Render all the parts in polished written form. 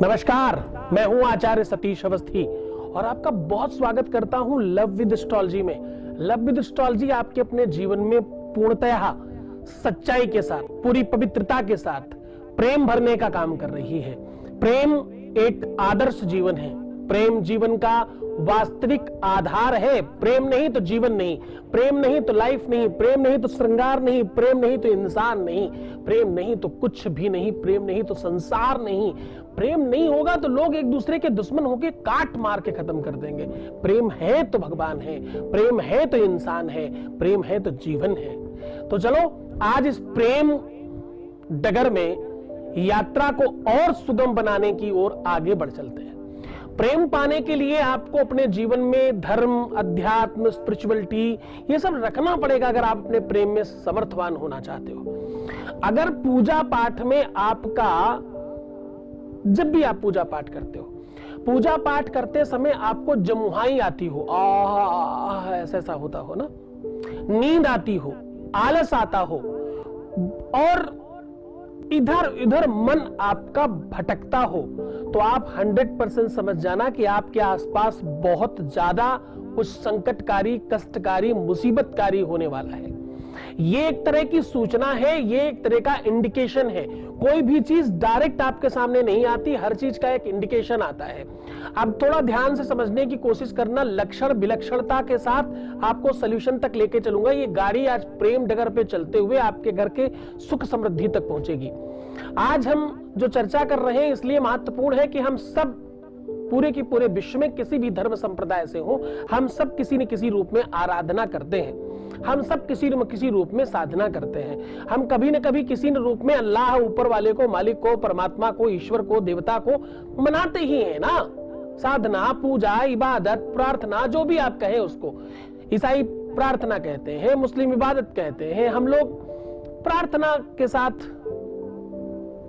नमस्कार, मैं हूं आचार्य सतीश अवस्थी और आपका बहुत स्वागत करता हूं लव विद एस्ट्रोलॉजी में। लव विद एस्ट्रोलॉजी आपके अपने जीवन में पूर्णतः सच्चाई के साथ, पूरी पवित्रता के साथ प्रेम भरने का काम कर रही है। प्रेम एक आदर्श जीवन है, प्रेम जीवन का वास्तविक आधार है। प्रेम नहीं तो जीवन नहीं, प्रेम नहीं तो लाइफ नहीं, प्रेम नहीं तो श्रृंगार नहीं, प्रेम नहीं तो इंसान नहीं, प्रेम नहीं तो कुछ भी नहीं, प्रेम नहीं तो संसार नहीं। प्रेम नहीं होगा तो लोग एक दूसरे के दुश्मन होके काट मार के खत्म कर देंगे। प्रेम है तो भगवान है, प्रेम है तो इंसान है, प्रेम है तो जीवन है। तो चलो आज इस प्रेम डगर में यात्रा को और सुगम बनाने की ओर आगे बढ़ चलते हैं। प्रेम पाने के लिए आपको अपने जीवन में धर्म, अध्यात्म, स्पिरिचुअलिटी ये सब रखना पड़ेगा अगर आप अपने प्रेम में समर्थवान होना चाहते हो। अगर पूजा पाठ में आपका, जब भी आप पूजा पाठ करते हो, पूजा पाठ करते समय आपको जमुहाई आती हो, ऐसा ऐसा होता हो ना, नींद आती हो, आलस आता हो और इधर उधर मन आपका भटकता हो, तो आप 100% समझ जाना कि आपके आसपास बहुत ज्यादा कुछ संकटकारी, कष्टकारी, मुसीबतकारी होने वाला है। ये एक तरह की सूचना है, ये एक तरह का इंडिकेशन है। कोई भी चीज डायरेक्ट आपके सामने नहीं आती, हर चीज का एक इंडिकेशन आता है। अब थोड़ा ध्यान से समझने की कोशिश करना, लक्षण विलक्षणता के साथ आपको सोल्यूशन तक लेके चलूंगा। ये गाड़ी आज प्रेम डगर पे चलते हुए आपके घर के सुख समृद्धि तक पहुंचेगी। आज हम जो चर्चा कर रहे हैं इसलिए महत्वपूर्ण है कि हम सब पूरे की पूरे विश्व में किसी भी धर्म संप्रदाय से हो, हम सब किसी न किसी रूप में आराधना करते हैं, हम सब किसी न किसी रूप में साधना करते हैं। हम कभी न कभी किसी न रूप में अल्लाह, ऊपर वाले को, मालिक को, परमात्मा को, ईश्वर को, देवता को मनाते ही हैं ना। साधना, पूजा, इबादत, प्रार्थना, जो भी आप कहें उसको। ईसाई प्रार्थना कहते हैं, मुस्लिम इबादत कहते हैं। हम लोग प्रार्थना के साथ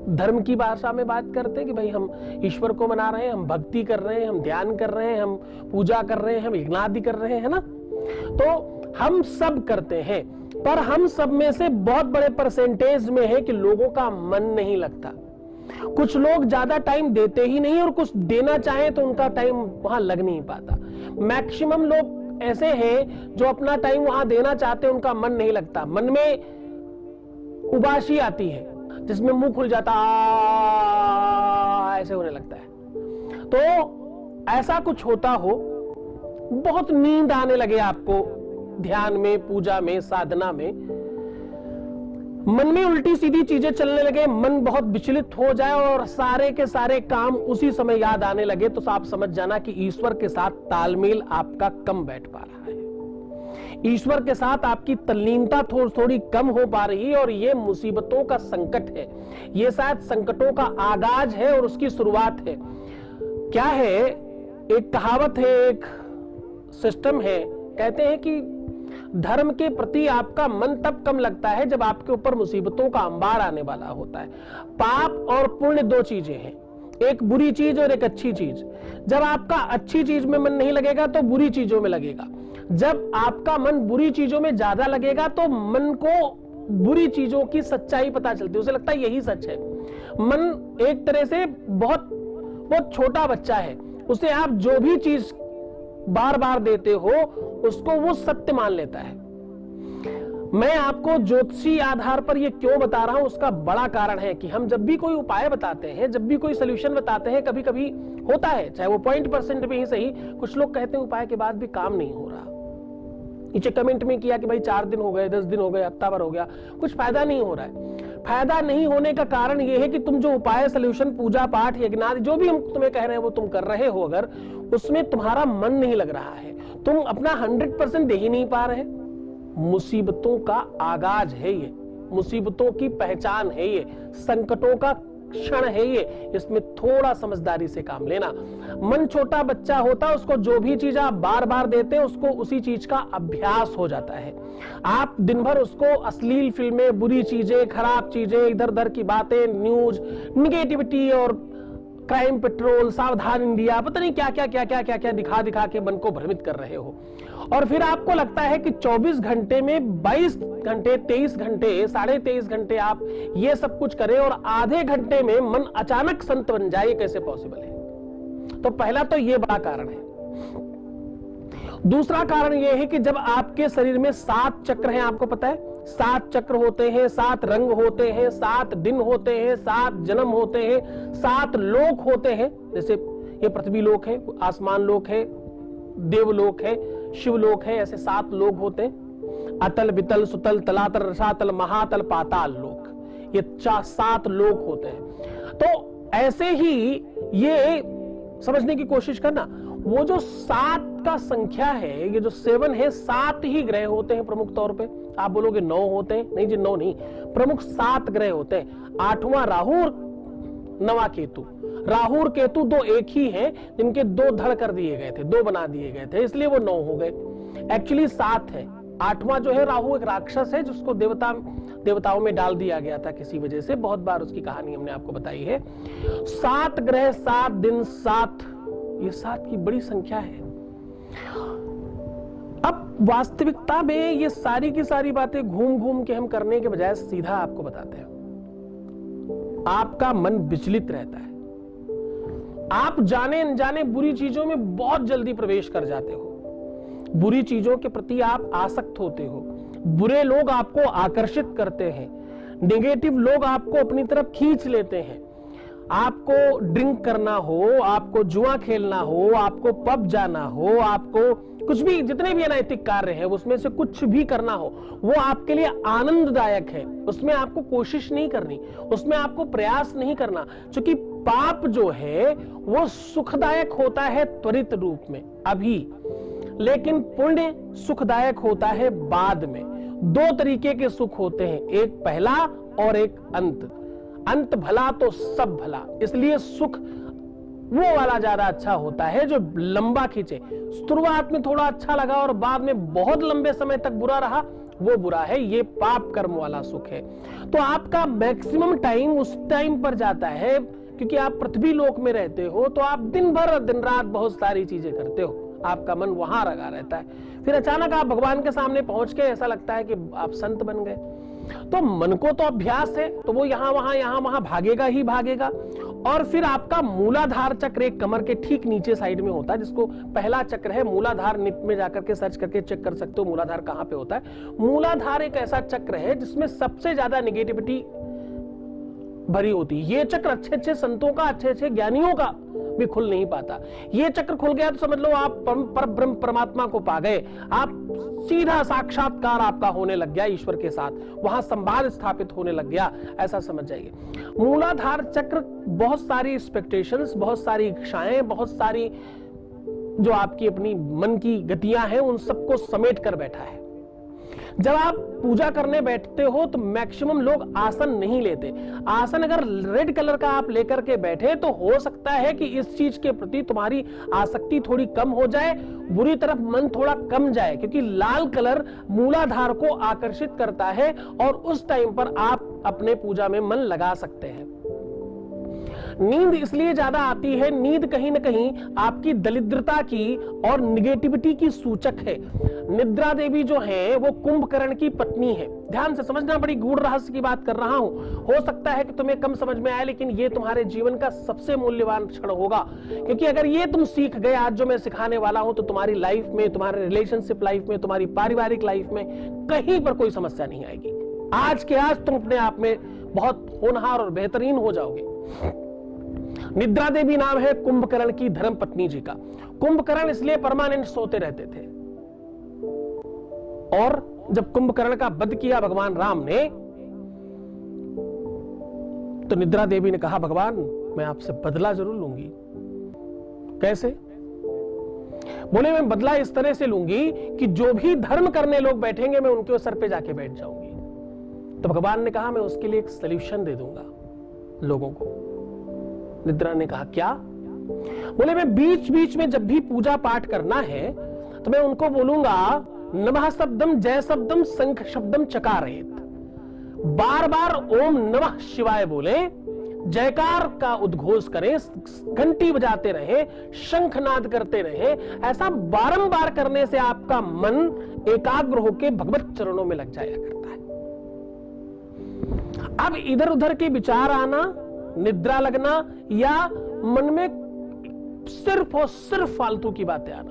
धर्म की भाषा में बात करते हैं कि भाई हम ईश्वर को मना रहे हैं, हम भक्ति कर रहे हैं, हम ध्यान कर रहे हैं, हम पूजा कर रहे हैं, हम यज्ञादि कर रहे हैं ना। तो हम सब करते हैं, पर हम सब में से बहुत बड़े परसेंटेज में है कि लोगों का मन नहीं लगता। कुछ लोग ज्यादा टाइम देते ही नहीं और कुछ देना चाहे तो उनका टाइम वहां लग नहीं पाता। मैक्सिमम लोग ऐसे हैं जो अपना टाइम वहां देना चाहते हैं, उनका मन नहीं लगता। मन में उबासी आती है जिसमें मुंह खुल जाता, ऐसे होने लगता है। तो ऐसा कुछ होता हो, बहुत नींद आने लगे आपको ध्यान में, पूजा में, साधना में, मन में उल्टी सीधी चीजें चलने लगे, मन बहुत विचलित हो जाए और सारे के सारे काम उसी समय याद आने लगे, तो आप समझ जाना कि ईश्वर के साथ तालमेल आपका कम बैठ पा रहा है। ईश्वर के साथ आपकी तल्लीनता थोड़ी कम हो पा रही है और ये मुसीबतों का संकट है। ये शायद संकटों का आगाज है और उसकी शुरुआत है। क्या है, एक कहावत है, एक सिस्टम है, कहते हैं कि धर्म के प्रति आपका मन तब कम लगता है जब आपके ऊपर मुसीबतों का अंबार आने वाला होता है। पाप और पुण्य दो चीजें हैं, एक बुरी चीज और एक अच्छी चीज। जब आपका अच्छी चीज में मन नहीं लगेगा तो बुरी चीजों में लगेगा। जब आपका मन बुरी चीजों में ज्यादा लगेगा तो मन को बुरी चीजों की सच्चाई पता चलती है, उसे लगता है यही सच है। मन एक तरह से बहुत छोटा बच्चा है, उसे आप जो भी चीज बार बार देते हो उसको वो सत्य मान लेता है। मैं आपको ज्योतिषी आधार पर ये क्यों बता रहा हूं, उसका बड़ा कारण है कि हम जब भी कोई उपाय बताते हैं, जब भी कोई सोल्यूशन बताते हैं, कभी कभी होता है, चाहे वो 0.% में ही सही, कुछ लोग कहते हैं उपाय के बाद भी काम नहीं हो रहा। नीचे कमेंट में किया कि भाई 4 दिन हो गए, 10 दिन हो गए, हफ्ता भर हो गया, कुछ फायदा नहीं हो रहा है। फायदा नहीं होने का कारण यह है कि तुम जो उपाय, सोल्यूशन, पूजा पाठ, यज्ञ जो भी हम तुम्हें कह रहे हैं वो तुम कर रहे हो, अगर उसमें तुम्हारा मन नहीं लग रहा है, तुम अपना 100% दे ही नहीं पा रहे। मुसीबतों का आगाज है ये, मुसीबतों की पहचान है ये, संकटों का क्षण है ये। इसमें थोड़ा समझदारी से काम लेना। मन छोटा बच्चा होता है, उसको जो भी चीज आप बार बार देते हैं उसको उसी चीज का अभ्यास हो जाता है। आप दिन भर उसको अश्लील फिल्में, बुरी चीजें, खराब चीजें, इधर उधर की बातें, न्यूज, निगेटिविटी और क्राइम पेट्रोल, सावधान इंडिया, पता नहीं क्या क्या क्या क्या क्या क्या दिखा दिखा के मन को भ्रमित कर रहे हो। और फिर आपको लगता है कि 24 घंटे में 22 घंटे, 23 घंटे, 23.5 घंटे आप ये सब कुछ करें और आधे घंटे में मन अचानक संत बन जाए, ये कैसे पॉसिबल है? तो पहला तो ये बड़ा कारण है। दूसरा कारण यह है कि जब आपके शरीर में 7 चक्र हैं, आपको पता है 7 चक्र होते हैं, 7 रंग होते हैं, 7 दिन होते हैं, 7 जन्म होते हैं, 7 लोक होते हैं। जैसे ये पृथ्वी लोक है, आसमान लोक है, देवलोक है, शिवलोक है, ऐसे 7 लोक होते हैं। अतल, वितल, सुतल, तलातल, रसातल, महातल, पाताल लोक, ये 7 लोक होते हैं। तो ऐसे ही ये समझने की कोशिश करना, वो जो 7 का संख्या है, ये जो 7 है, 7 ही ग्रह होते हैं प्रमुख तौर पे। आप बोलोगे 9 होते हैं, नहीं जी 9 नहीं, प्रमुख 7 ग्रह होते हैं। 8वां राहु और 9वां केतु। राहु और केतु 2 एक ही हैं, जिनके 2 धड़ कर दिए गए थे, 2 बना दिए गए थे, इसलिए वो 9 हो गए। एक्चुअली 7 है। 8वां जो है राहु एक राक्षस है, जिसको देवताओं में डाल दिया गया था किसी वजह से, बहुत बार उसकी कहानी हमने आपको बताई है। 7 ग्रह, 7 दिन, 7, ये 7 की बड़ी संख्या है। अब वास्तविकता में ये सारी की सारी बातें घूम घूम के हम करने के बजाय सीधा आपको बताते हैं, आपका मन विचलित रहता है। आप जाने अनजाने बुरी चीजों में बहुत जल्दी प्रवेश कर जाते हो, बुरी चीजों के प्रति आप आसक्त होते हो, बुरे लोग आपको आकर्षित करते हैं, नेगेटिव लोग आपको अपनी तरफ खींच लेते हैं। आपको ड्रिंक करना हो, आपको जुआ खेलना हो, आपको पब जाना हो, आपको कुछ भी, जितने भी अनैतिक कार्य हैं उसमें से कुछ भी करना हो, वो आपके लिए आनंददायक है। उसमें आपको कोशिश नहीं करनी, उसमें आपको प्रयास नहीं करना, क्योंकि पाप जो है वो सुखदायक होता है त्वरित रूप में अभी, लेकिन पुण्य सुखदायक होता है बाद में। 2 तरीके के सुख होते हैं, एक पहला और एक अंत। अंत भला तो सब भला, इसलिए सुख वो वाला ज्यादा अच्छा होता है जो लंबा खींचे। शुरुआत में थोड़ा अच्छा लगा और बाद में बहुत लंबे समय तक बुरा रहा, वो बुरा है, ये पाप कर्म वाला सुख है। तो आपका मैक्सिमम टाइम उस टाइम पर जाता है, क्योंकि आप पृथ्वी लोक में रहते हो, तो आप दिन भर दिन रात बहुत सारी चीजें करते हो, आपका मन वहां लगा रहता है। फिर अचानक आप भगवान के सामने पहुंच के ऐसा लगता है कि आप संत बन गए। तो मन को तो अभ्यास है, तो वो यहां वहां भागेगा ही भागेगा। और फिर आपका मूलाधार चक्र एक कमर के ठीक नीचे साइड में होता है, जिसको पहला चक्र है मूलाधार। निप में जाकर के सर्च करके चेक कर सकते हो मूलाधार कहां पे होता है। मूलाधार एक ऐसा चक्र है जिसमें सबसे ज्यादा नेगेटिविटी भरी होती है। ये चक्र अच्छे अच्छे संतों का, अच्छे अच्छे ज्ञानियों का भी खुल नहीं पाता। ये चक्र खुल गया तो समझ लो आप पर ब्रह्म परमात्मा को पा गए, आप सीधा साक्षात्कार आपका होने लग गया ईश्वर के साथ, वहां संवाद स्थापित होने लग गया, ऐसा समझ जाइए। मूलाधार चक्र बहुत सारी एक्सपेक्टेशंस, बहुत सारी इच्छाएं, बहुत सारी जो आपकी अपनी मन की गतियां हैं, उन सबको समेट कर बैठा है। जब आप पूजा करने बैठते हो तो मैक्सिमम लोग आसन नहीं लेते। आसन अगर रेड कलर का आप लेकर के बैठे तो हो सकता है कि इस चीज के प्रति तुम्हारी आसक्ति थोड़ी कम हो जाए, बुरी तरफ मन थोड़ा कम जाए, क्योंकि लाल कलर मूलाधार को आकर्षित करता है और उस टाइम पर आप अपने पूजा में मन लगा सकते हैं। नींद इसलिए ज्यादा आती है, नींद कहीं ना कहीं आपकी दरिद्रता की और निगेटिविटी की सूचक है। निद्रा देवी जो है वो कुंभकर्ण की पत्नी है। ध्यान से समझना, बड़ी गूढ़ रहस्य की बात कर रहा हूं। हो सकता है कि तुम्हें कम समझ में आए, लेकिन ये तुम्हारे जीवन का सबसे मूल्यवान क्षण होगा, क्योंकि अगर ये तुम सीख गए आज जो मैं सिखाने वाला हूं, तो तुम्हारी लाइफ में, तुम्हारे रिलेशनशिप लाइफ में, तुम्हारी पारिवारिक लाइफ में कहीं पर कोई समस्या नहीं आएगी। आज के आज तुम अपने आप में बहुत होनहार और बेहतरीन हो जाओगे। निद्रा देवी नाम है कुंभकर्ण की धर्म पत्नी जी का। कुंभकर्ण इसलिए परमानेंट सोते रहते थे, और जब कुंभकर्ण का वध किया भगवान राम ने, तो निद्रा देवी ने कहा भगवान मैं आपसे बदला जरूर लूंगी। कैसे? बोले मैं बदला इस तरह से लूंगी कि जो भी धर्म करने लोग बैठेंगे मैं उनके सर पे जाके बैठ जाऊंगी। तो भगवान ने कहा मैं उसके लिए एक सॉल्यूशन दे दूंगा लोगों को। निद्रा ने कहा क्या? बोले मैं बीच बीच में जब भी पूजा पाठ करना है तो मैं उनको बोलूंगा नमः शब्दम जय शब्दम शंख शब्दम चकारेत, बार बार ओम नमः शिवाय बोले, जयकार का उद्घोष करें, घंटी बजाते रहे, शंखनाद करते रहे। ऐसा बारंबार करने से आपका मन एकाग्र होकर भगवत चरणों में लग जाया करता है। अब इधर उधर के विचार आना, निद्रा लगना या मन में सिर्फ और सिर्फ फालतू की बातें आना।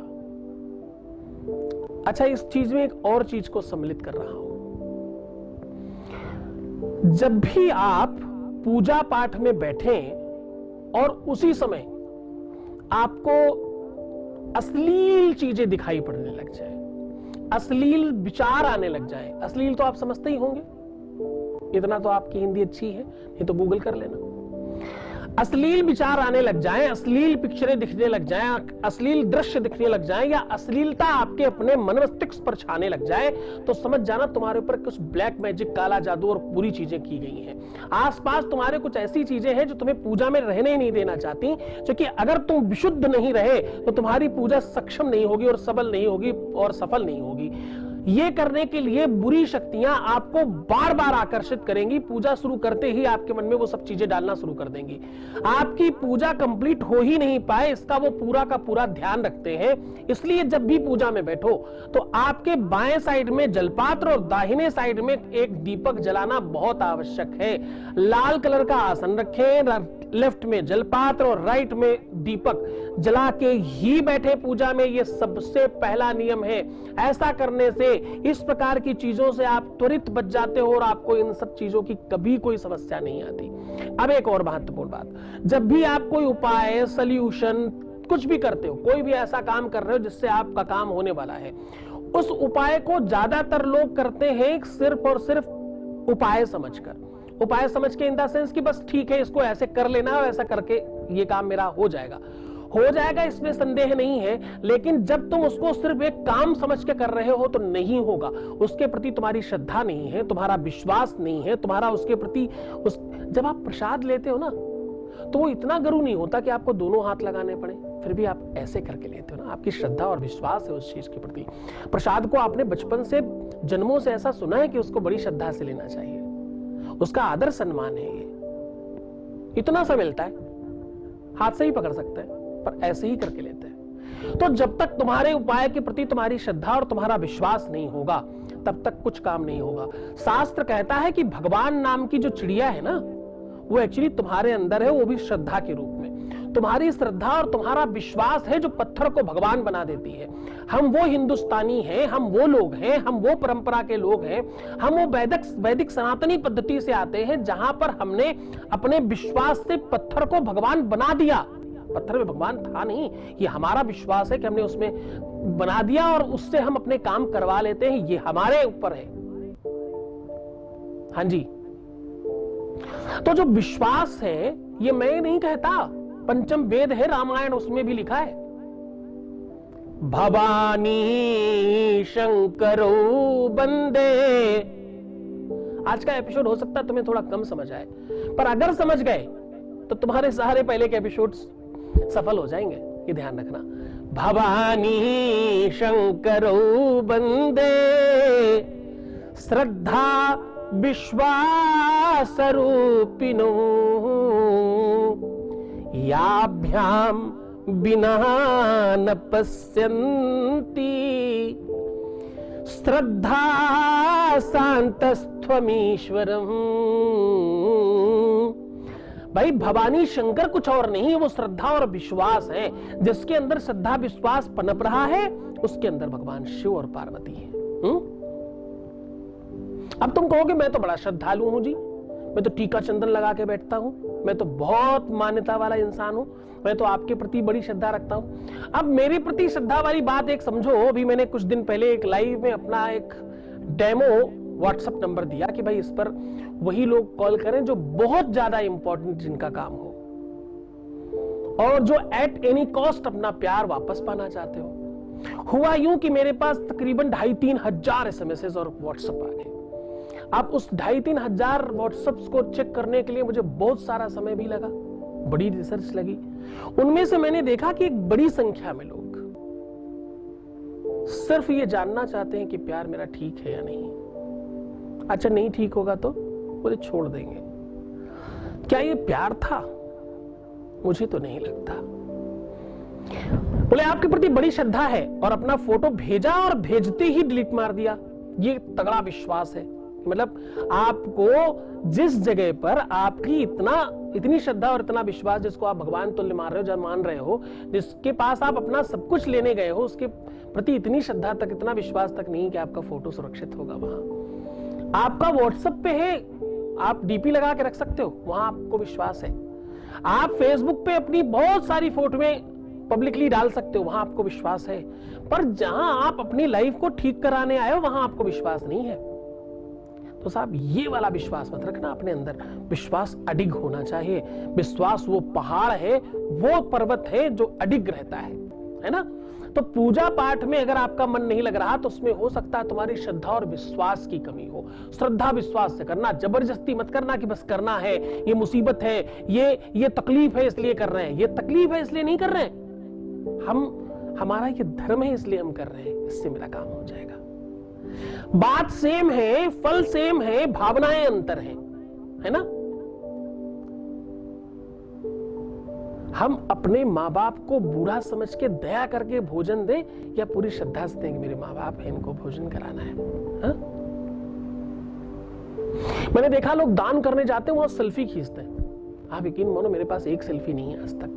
अच्छा, इस चीज में एक और चीज को सम्मिलित कर रहा हूं। जब भी आप पूजा पाठ में बैठें और उसी समय आपको अश्लील चीजें दिखाई पड़ने लग जाए, अश्लील विचार आने लग जाए, अश्लील तो आप समझते ही होंगे, इतना तो आपकी हिंदी अच्छी है, नहीं तो गूगल कर लेना। अश्लील विचार आने लग जाएं, अश्लील पिक्चरें दिखने लग जाएं, अश्लील दृश्य दिखने लग जाएं या अश्लीलता आपके अपने मन मस्तिष्क पर छाने लग जाए, तो समझ जाना तुम्हारे ऊपर कुछ ब्लैक मैजिक, काला जादू और बुरी चीजें की गई हैं। आसपास तुम्हारे कुछ ऐसी चीजें हैं जो तुम्हें पूजा में रहने ही नहीं देना चाहती, क्योंकि अगर तुम विशुद्ध नहीं रहे तो तुम्हारी पूजा सक्षम नहीं होगी और सबल नहीं होगी और सफल नहीं होगी। ये करने के लिए बुरी शक्तियां आपको बार बार आकर्षित करेंगी। पूजा शुरू करते ही आपके मन में वो सब चीजें डालना शुरू कर देंगी। आपकी पूजा कंप्लीट हो ही नहीं पाए, इसका वो पूरा का पूरा ध्यान रखते हैं। इसलिए जब भी पूजा में बैठो तो आपके बाएं साइड में जलपात्र और दाहिने साइड में एक दीपक जलाना बहुत आवश्यक है। लाल कलर का आसन रखें, लेफ्ट में जलपात्र और राइट में दीपक जला के ही बैठे पूजा में। यह सबसे पहला नियम है। ऐसा करने से इस प्रकार की चीजों से आप त्वरित बच जाते हो और आपको इन सब चीजों की कभी कोई समस्या नहीं आती। अब एक और महत्वपूर्ण बात, जब भी आप कोई उपाय, सॉल्यूशन कुछ भी करते हो, कोई भी ऐसा काम कर रहे हो जिससे आपका काम होने वाला है, उस उपाय को ज्यादातर लोग करते हैं सिर्फ और सिर्फ उपाय समझकर। उपाय समझ के इन द सेंस कि बस ठीक है, इसको ऐसे कर लेना है, ऐसा करके ये काम मेरा हो जाएगा, इसमें संदेह नहीं है। लेकिन जब तुम उसको सिर्फ एक काम समझ के कर रहे हो तो नहीं होगा। उसके प्रति तुम्हारी श्रद्धा नहीं है, तुम्हारा विश्वास नहीं है, तुम्हारा उसके प्रति जब आप प्रसाद लेते हो ना तो वो इतना गरु नहीं होता कि आपको दोनों हाथ लगाने पड़े, फिर भी आप ऐसे करके लेते हो ना। आपकी श्रद्धा और विश्वास है उस चीज के प्रति। प्रसाद को आपने बचपन से, जन्मों से ऐसा सुना है कि उसको बड़ी श्रद्धा से लेना चाहिए, उसका आदर सम्मान है। ये इतना सा मिलता है, हाथ से ही पकड़ सकते हैं, पर ऐसे ही करके लेते हैं। तो जब तक तुम्हारे उपाय के प्रति तुम्हारी श्रद्धा और तुम्हारा विश्वास नहीं होगा, तब तक कुछ काम नहीं होगा। शास्त्र कहता है कि भगवान नाम की जो चिड़िया है ना, वो एक्चुअली तुम्हारे अंदर है, वो भी श्रद्धा के रूप में। तुम्हारी श्रद्धा और तुम्हारा विश्वास है जो पत्थर को भगवान बना देती है। हम वो हिंदुस्तानी हैं, हम वो लोग हैं, हम वो परंपरा के लोग हैं, हम वो वैदिक सनातनी पद्धति से आते हैं जहां पर हमने अपने विश्वास से पत्थर को भगवान बना दिया। पत्थर में भगवान था नहीं, ये हमारा विश्वास है कि हमने उसमें बना दिया और उससे हम अपने काम करवा लेते हैं। ये हमारे ऊपर है। हाँ जी, तो जो विश्वास है ये मैं नहीं कहता, पंचम वेद है, रामायण, उसमें भी लिखा है, भवानी शंकरो बंदे। आज का एपिसोड हो सकता है तुम्हें थोड़ा कम समझ आए, पर अगर समझ गए तो तुम्हारे सारे पहले के एपिसोड्स सफल हो जाएंगे, ये ध्यान रखना। भवानी शंकरो बंदे श्रद्धा विश्वास रूपिणो याभ्याम बिना न पश्यन्ति श्रद्धा शांतस्त्वमीश्वरम्। भाई भवानी शंकर कुछ और नहीं, वो श्रद्धा और विश्वास है। जिसके अंदर श्रद्धा विश्वास पनप रहा है उसके अंदर भगवान शिव और पार्वती है। अब तुम कहोगे मैं तो बड़ा श्रद्धालु हूं जी, मैं तो टीका चंदन लगा के बैठता हूं, मैं तो बहुत मान्यता वाला इंसान हूं, मैं तो आपके प्रति बड़ी श्रद्धा रखता हूं। अब मेरे प्रति श्रद्धा वाली बात एक समझो, अभी मैंने कुछ दिन पहले एक लाइव में अपना एक डेमो व्हाट्सएप नंबर दिया कि भाई इस पर वही लोग कॉल करें जो बहुत ज्यादा इंपॉर्टेंट जिनका काम हो और जो एट एनी कॉस्ट अपना प्यार वापस पाना चाहते हो। हुआ यूं कि मेरे पास तकरीबन 2,500-3 हजार एसएमएस और व्हाट्सएप आ गए। अब उस 2,500-3 हजार व्हाट्सएप को चेक करने के लिए मुझे बहुत सारा समय भी लगा, बड़ी रिसर्च लगी। उनमें से मैंने देखा कि एक बड़ी संख्या में लोग सिर्फ ये जानना चाहते हैं कि प्यार मेरा ठीक है या नहीं। अच्छा नहीं ठीक होगा तो बोले छोड़ देंगे। क्या ये प्यार था? मुझे तो नहीं लगता। बोले आपके प्रति बड़ी श्रद्धा है और अपना फोटो भेजा और भेजते ही डिलीट मार दिया। ये तगड़ा विश्वास है। मतलब आपको जिस जगह पर आपकी इतनी श्रद्धा और इतना विश्वास, जिसको आप भगवान तुल्य मान रहे हो, जब मान रहे हो, जिसके पास आप अपना सब कुछ लेने गए हो, उसके प्रति इतनी श्रद्धा तक, इतना विश्वास तक नहीं कि आपका फोटो सुरक्षित होगा। वहां आपका व्हाट्सएप पे है, आप डीपी लगा के रख सकते हो, वहां आपको विश्वास है। आप फेसबुक पे अपनी बहुत सारी फोटोएं पब्लिकली डाल सकते हो, वहां आपको विश्वास है। पर जहां आप अपनी लाइफ को ठीक कराने आए हो, वहां आपको विश्वास नहीं है। तो साहब ये वाला विश्वास मत रखना अपने अंदर। विश्वास अडिग होना चाहिए। विश्वास वो पहाड़ है, वो पर्वत है जो अडिग रहता है ना। तो पूजा पाठ में अगर आपका मन नहीं लग रहा, तो उसमें हो सकता है तुम्हारी श्रद्धा और विश्वास की कमी हो। श्रद्धा विश्वास से करना, जबरदस्ती मत करना कि बस करना है, ये मुसीबत है, ये तकलीफ है इसलिए कर रहे हैं। ये तकलीफ है इसलिए नहीं कर रहे हैं, हमारा ये धर्म है इसलिए हम कर रहे हैं, इससे मेरा काम हो जाएगा। बात सेम है, फल सेम है, भावनाएं अंतर है ना। हम अपने माँ बाप को बूढ़ा समझ के दया करके भोजन दें, या पूरी श्रद्धा से दें कि मेरे माँ बाप है, इनको भोजन कराना है। हा? मैंने देखा लोग दान करने जाते हैं, वहां सेल्फी खींचते हैं। आप यकीन मानो मेरे पास एक सेल्फी नहीं है आज तक,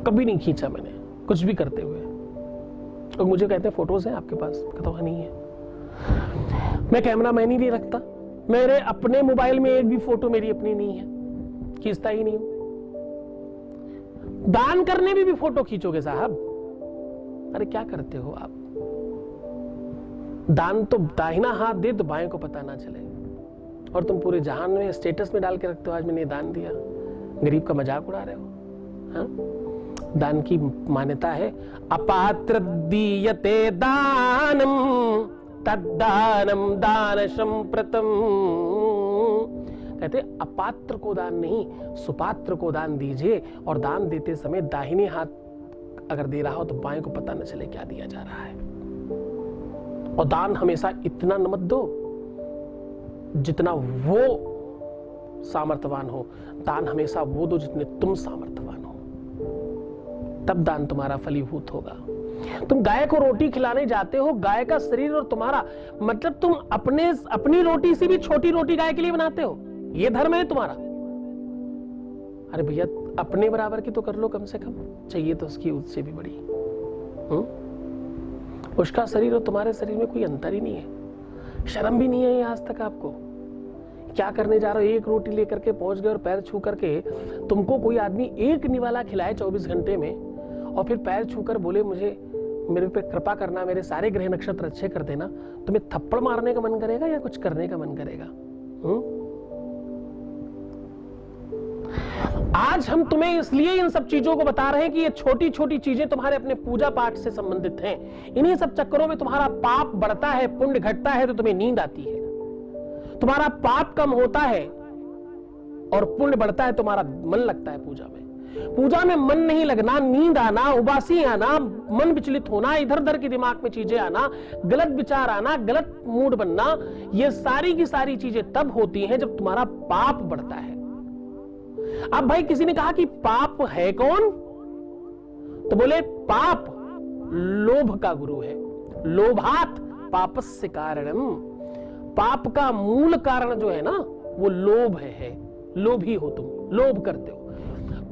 कभी नहीं खींचा मैंने कुछ भी करते हुए। और मुझे कहते हैं फोटोज हैं आपके पास, कहता हूं नहीं है। मैं कैमरा मैन ही नहीं रखता, मेरे अपने मोबाइल में एक भी फोटो मेरी अपनी नहीं है, खींचता ही नहीं हूं। दान करने में भी फोटो खींचोगे साहब? अरे क्या करते हो आप? दान तो दाहिना हाथ दे तो बाएं को पता ना चले, और तुम पूरे जहान में स्टेटस में डाल के रखते हो आज मैंने दान दिया। गरीब का मजाक उड़ा रहे हो। हाँ? दान की मान्यता है, अपात्र दीयते दानम तद्दानम दान संप्रतम। कहते अपात्र को दान नहीं, सुपात्र को दान दीजिए, और दान देते समय दाहिने हाथ अगर दे रहा हो तो बाएं को पता न चले क्या दिया जा रहा है। और दान हमेशा इतना मत दो जितना वो सामर्थ्यवान हो, दान हमेशा वो दो जितने तुम सामर्थ्यवान हो, तब दान तुम्हारा फलीभूत होगा। तुम गाय को रोटी खिलाने जाते हो, गाय का शरीर और तुम्हारा, मतलब तुम अपनी रोटी से भी छोटी रोटी गाय के लिए बनाते हो, ये धर्म है तुम्हारा। अरे भैया अपने बराबर की तो कर लो कम से कम, चाहिए तो उसकी उससे भी बड़ी। उसका शरीर और तुम्हारे शरीर में कोई अंतर ही नहीं है। शर्म भी नहीं है आज तक आपको? क्या करने जा रहे हो? एक रोटी लेकर के पहुंच गए और पैर छू करके तुमको कोई आदमी एक निवाला खिलाए 24 घंटे में, और फिर पैर छूकर बोले मुझे मेरे पे कृपा करना, मेरे सारे ग्रह नक्षत्र अच्छे कर देना, तुम्हें थप्पड़ मारने का मन करेगा या कुछ करने का मन करेगा? आज हम तुम्हें इसलिए इन सब चीजों को बता रहे हैं कि ये छोटी छोटी चीजें तुम्हारे अपने पूजा पाठ से संबंधित हैं। इन्हीं सब चक्करों में तुम्हारा पाप बढ़ता है, पुण्य घटता है, तो तुम्हें नींद आती है। तुम्हारा पाप कम होता है और पुण्य बढ़ता है, तुम्हारा मन लगता है पूजा में। पूजा में मन नहीं लगना, नींद आना, उबासी आना, मन विचलित होना, इधर उधर के दिमाग में चीजें आना, गलत विचार आना, गलत मूड बनना, ये सारी की सारी चीजें तब होती हैं जब तुम्हारा पाप बढ़ता है। अब भाई किसी ने कहा कि पाप है कौन, तो बोले पाप लोभ का गुरु है। लोभात पापस्य कारणम, पाप का मूल कारण जो है ना वो लोभ है। लोभी हो तुम, लोभ करते हो,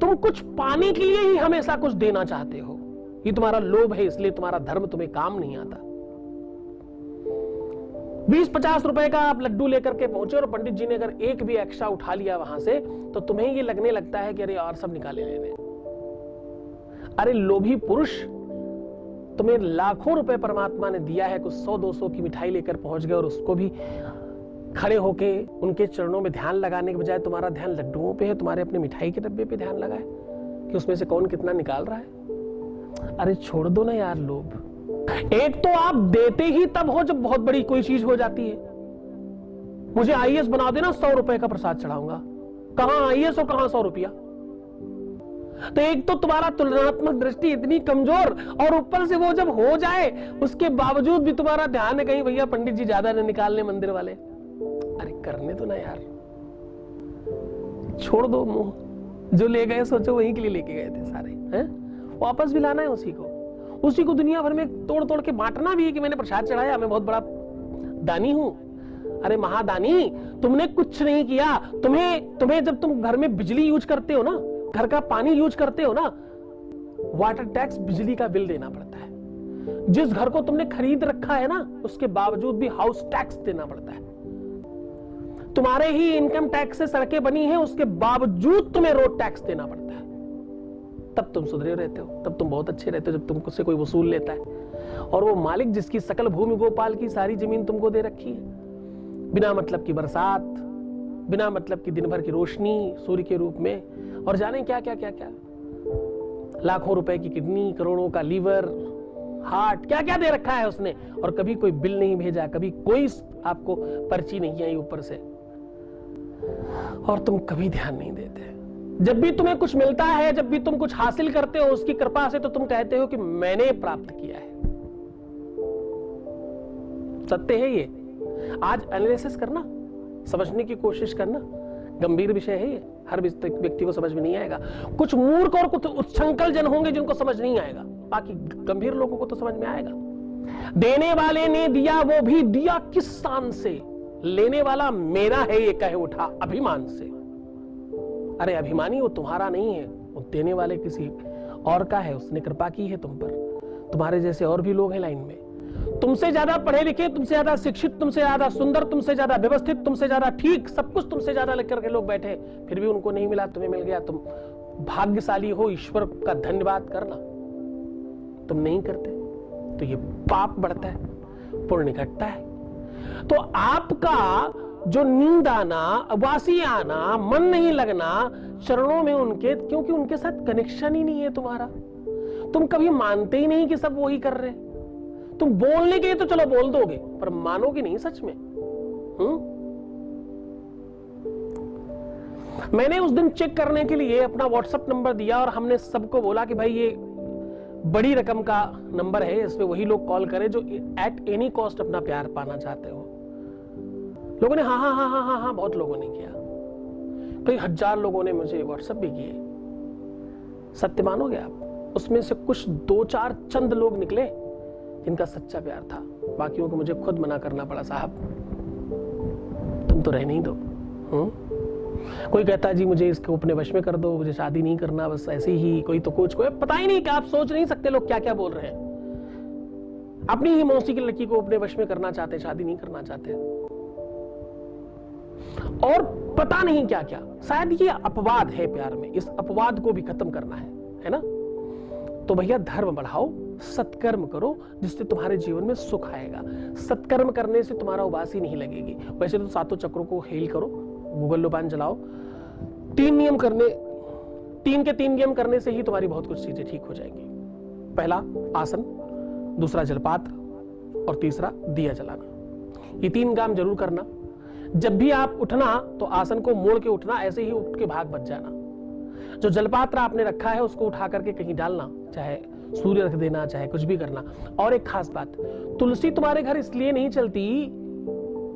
तुम कुछ पाने के लिए ही हमेशा कुछ देना चाहते हो, ये तुम्हारा लोभ है। इसलिए तुम्हारा धर्म तुम्हें काम नहीं आता। 20-50 रुपए का आप लड्डू लेकर के पहुंचे और पंडित जी ने अगर एक भी एक्स्ट्रा उठा लिया वहां से, तो तुम्हें ये लगने लगता है कि अरे और सब निकाले लेने। अरे लोभी पुरुष, तुम्हें लाखों रुपए परमात्मा ने दिया है, कुछ 100-200 की मिठाई लेकर पहुंच गए और उसको भी खड़े होके उनके चरणों में ध्यान लगाने के बजाय तुम्हारा ध्यान लड्डुओं पे है, तुम्हारे अपने मिठाई के डब्बे पे ध्यान लगाए कि उसमें से कौन कितना निकाल रहा है। अरे छोड़ दो ना यार लोभ। एक तो आप देते ही तब हो जब बहुत बड़ी कोई चीज हो जाती है। मुझे आईएएस बना देना, 100 रुपए का प्रसाद चढ़ाऊंगा। कहां आईएएस और कहां 100 रुपया? तो एक तो तुम्हारा तुलनात्मक दृष्टि इतनी कमजोर, और ऊपर से वो जब हो जाए उसके बावजूद भी तुम्हारा ध्यान है कहीं भैया पंडित जी ज्यादा न निकालने मंदिर वाले। अरे करने तो ना यार। छोड़ दो मुंह, जो ले गए सोचो वहीं के लिए लेके गए थे सारे हैं, वापस भी लाना है उसी को दुनिया भर में तोड़ तोड़ के बांटना भी है कि मैंने प्रसाद चढ़ाया, मैं बहुत बड़ा दानी हूं। अरे महादानी, तुमने कुछ नहीं किया। तुम्हें जब तुम घर में बिजली यूज करते हो ना, घर का पानी यूज करते हो ना, वाटर टैक्स, बिजली का बिल देना पड़ता है। जिस घर को तुमने खरीद रखा है ना, उसके बावजूद भी हाउस टैक्स देना पड़ता है। तुम्हारे ही इनकम टैक्स से सड़कें बनी हैं, उसके बावजूद तुम्हें रोड टैक्स देना पड़ता है। तब तुम सुधरे रहते हो, तब तुम बहुत अच्छे रहते हो, जब तुमसे कोई वसूल लेता है। और वो मालिक जिसकी सकल भूमि गोपाल की सारी जमीन तुमको दे रखी है, बिना मतलब की बरसात, बिना मतलब की दिन भर की रोशनी सूर्य के रूप में, और जाने क्या क्या क्या क्या, लाखों रुपए की किडनी, करोड़ों का लीवर, हार्ट, क्या क्या दे रखा है उसने, और कभी कोई बिल नहीं भेजा, कभी कोई आपको पर्ची नहीं आई ऊपर से, और तुम कभी ध्यान नहीं देते। जब भी तुम्हें कुछ मिलता है, जब भी तुम कुछ हासिल करते हो उसकी कृपा से, तो तुम कहते हो कि मैंने प्राप्त किया है। सत्य है ये। आज एनालिसिस करना, समझने की कोशिश करना, गंभीर विषय है ये, हर व्यक्ति को समझ में नहीं आएगा। कुछ मूर्ख और कुछ उच्छृंखल जन होंगे जिनको समझ नहीं आएगा, बाकी गंभीर लोगों को तो समझ में आएगा। देने वाले ने दिया, वो भी दिया किस शान से, लेने वाला मेरा है ये कहे उठा अभिमान से। अरे अभिमानी वो तुम्हारा नहीं है, वो देने वाले किसी और का है, उसने कृपा की है तुम पर। तुम्हारे जैसे और भी लोग हैं लाइन में, तुमसे ज्यादा पढ़े लिखे, तुमसे ज्यादा शिक्षित, तुमसे ज्यादा सुंदर, तुमसे ज्यादा व्यवस्थित, तुमसे ज्यादा ठीक, सब कुछ तुमसे ज्यादा लेकर के लोग बैठे, फिर भी उनको नहीं मिला, तुम्हें मिल गया। तुम भाग्यशाली हो, ईश्वर का धन्यवाद करना। तुम नहीं करते तो ये पाप बढ़ता है, पुण्य घटता है। तो आपका जो नींद आना, उबासी आना, मन नहीं लगना चरणों में उनके, क्योंकि उनके साथ कनेक्शन ही नहीं है तुम्हारा। तुम कभी मानते ही नहीं कि सब वही कर रहे हैं। तुम बोलने के लिए तो चलो बोल दोगे, पर मानोगे नहीं सच में। मैंने उस दिन चेक करने के लिए अपना व्हाट्सएप नंबर दिया, और हमने सबको बोला कि भाई ये बड़ी रकम का नंबर है, इसमें वही लोग कॉल करें जो एट एनी कॉस्ट अपना प्यार पाना चाहते हो। लोगों ने हाँ हाँ हाँ हाँ हाँ हाँ, बहुत लोगों ने किया, कई हजार लोगों ने मुझे व्हाट्सएप भी किए। सत्य मानोगे आप, उसमें से कुछ 2-4 चंद लोग निकले जिनका सच्चा प्यार था, बाकियों को मुझे खुद मना करना पड़ा, साहब तुम तो रहने ही दो। कोई कहता जी मुझे इसको अपने वश में कर दो, मुझे शादी नहीं करना, बस ऐसे ही। कोई तो कुछ, कोई पता ही नहीं कि आप सोच नहीं सकते लोग क्या क्या बोल रहे हैं। अपनी ही मौसी की लड़की को अपने वश में करना चाहते, शादी नहीं करना चाहते, और पता नहीं क्या क्या। शायद ये अपवाद है प्यार में, इस अपवाद को भी खत्म करना है ना। तो भैया धर्म बढ़ाओ, सत्कर्म करो, जिससे तुम्हारे जीवन में सुख आएगा। सत्कर्म करने से तुम्हारा उबासी नहीं लगेगी। वैसे तो 7 चक्रों को हेल करो, गूगल लुबान चलाओ, 3 के 3 नियम करने से ही तुम्हारी बहुत कुछ चीजें ठीक हो जाएंगी। पहला आसन, दूसरा जलपात्र, और तीसरा दिया जलाना। ये 3 काम जरूर करना। जब भी आप उठना तो आसन को मोड़ के उठना, ऐसे ही उठ के भाग बच जाना। जो जलपात्र आपने रखा है उसको उठा करके कहीं डालना, चाहे सूर्य रख देना, चाहे कुछ भी करना। और एक खास बात, तुलसी तुम्हारे घर इसलिए नहीं चलती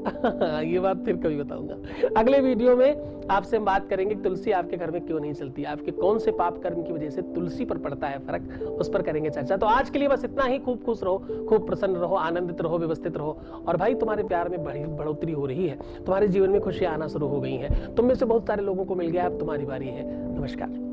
ये बात फिर कभी बताऊंगा अगले वीडियो में। आपसे हम बात करेंगे कि तुलसी आपके घर में क्यों नहीं चलती, आपके कौन से पाप कर्म की वजह से तुलसी पर पड़ता है फर्क, उस पर करेंगे चर्चा। तो आज के लिए बस इतना ही। खूब खुश रहो, खूब प्रसन्न रहो, आनंदित रहो, व्यवस्थित रहो। और भाई तुम्हारे प्यार में बढ़ोतरी हो रही है, तुम्हारे जीवन में खुशियां आना शुरू हो गई हैं। तुम में से बहुत सारे लोगों को मिल गया, अब तुम्हारी बारी है। नमस्कार।